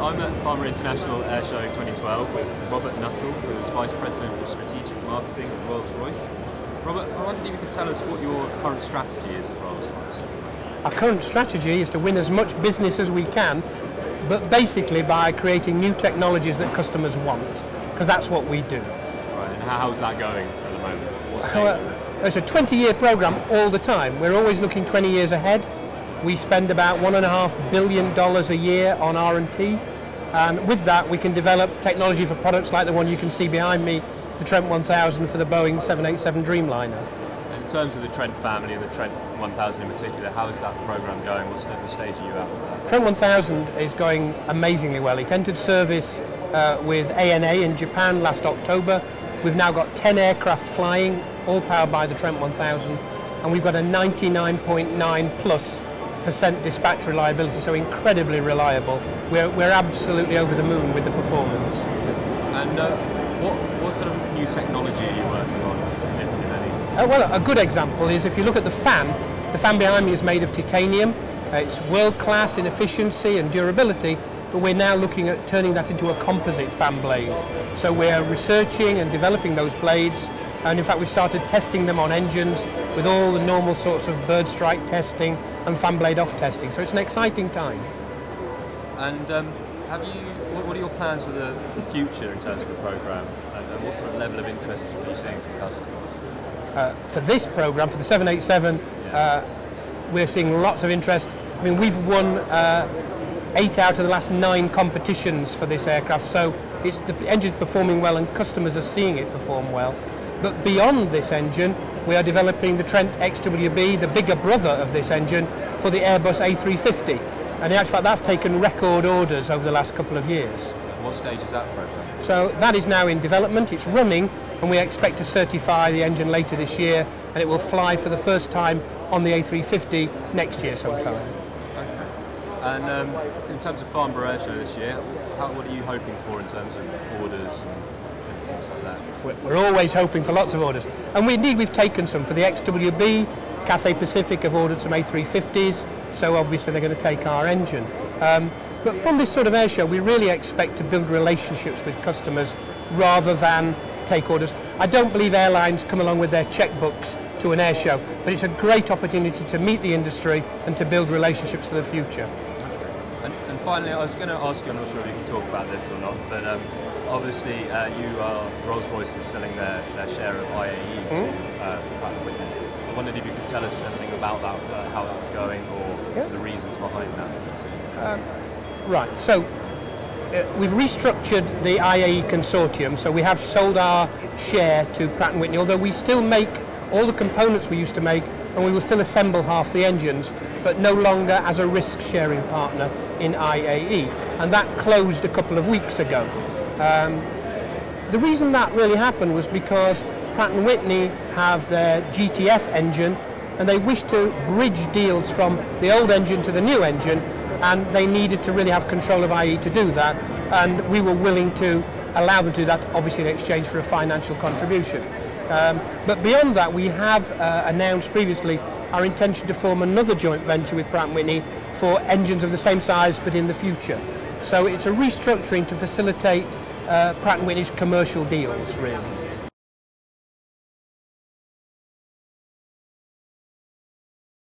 I'm at Farnborough International Airshow 2012 with Robert Nuttall, who is Vice President of Strategic Marketing at Rolls-Royce. Robert, I wondered if you could tell us what your current strategy is at Rolls-Royce. Our current strategy is to win as much business as we can, but basically by creating new technologies that customers want, because that's what we do. Right, and how's that going at the moment? It's a 20-year program all the time. We're always looking 20 years ahead. We spend about $1.5 billion a year on R&T, and with that we can develop technology for products like the one you can see behind me, the Trent 1000 for the Boeing 787 Dreamliner. In terms of the Trent family and the Trent 1000 in particular, how is that program going? What stage are you at with that? Trent 1000 is going amazingly well. It entered service with ANA in Japan last October. We've now got 10 aircraft flying, all powered by the Trent 1000, and we've got a 99.9+% dispatch reliability, so incredibly reliable. We're absolutely over the moon with the performance. And what sort of new technology are you working on, if any? Well, a good example is if you look at the fan behind me is made of titanium. It's world-class in efficiency and durability, but we're now looking at turning that into a composite fan blade. So we're researching and developing those blades, and in fact we've started testing them on engines with all the normal sorts of bird strike testing and fan blade off testing. So it's an exciting time. And what are your plans for the future in terms of the program, and what sort of level of interest are you seeing from customers? For this program, for the 787, we're seeing lots of interest. I mean, we've won 8 out of the last 9 competitions for this aircraft, so the engine's performing well and customers are seeing it perform well. But beyond this engine, we are developing the Trent XWB, the bigger brother of this engine, for the Airbus A350. And in actual fact, that's taken record orders over the last couple of years. What stage is that program? So that is now in development, it's running, and we expect to certify the engine later this year, and it will fly for the first time on the A350 next year sometime. Okay. And in terms of Farnborough Airshow this year, what are you hoping for in terms of orders and things like that? We're always hoping for lots of orders, and we've taken some for the XWB. Cathay Pacific have ordered some A350s, so obviously they're going to take our engine. But from this sort of airshow, we really expect to build relationships with customers rather than take orders. I don't believe airlines come along with their checkbooks to an airshow, but it's a great opportunity to meet the industry and to build relationships for the future. And finally, I was going to ask you, I'm not sure if you can talk about this or not, but obviously Rolls-Royce is selling their share of IAE to Pratt & Whitney. I wondered if you could tell us anything about that, how that's going, or the reasons behind that decision. Right, so we've restructured the IAE consortium, so we have sold our share to Pratt & Whitney, although we still make all the components we used to make, and we will still assemble half the engines, but no longer as a risk-sharing partner in IAE, and that closed a couple of weeks ago. The reason that really happened was because Pratt & Whitney have their GTF engine, and they wished to bridge deals from the old engine to the new engine, and they needed to really have control of IAE to do that, and we were willing to allow them to do that, obviously in exchange for a financial contribution. But beyond that, we have announced previously our intention to form another joint venture with Pratt & Whitney for engines of the same size but in the future. So it's a restructuring to facilitate Pratt & Whitney's commercial deals, really.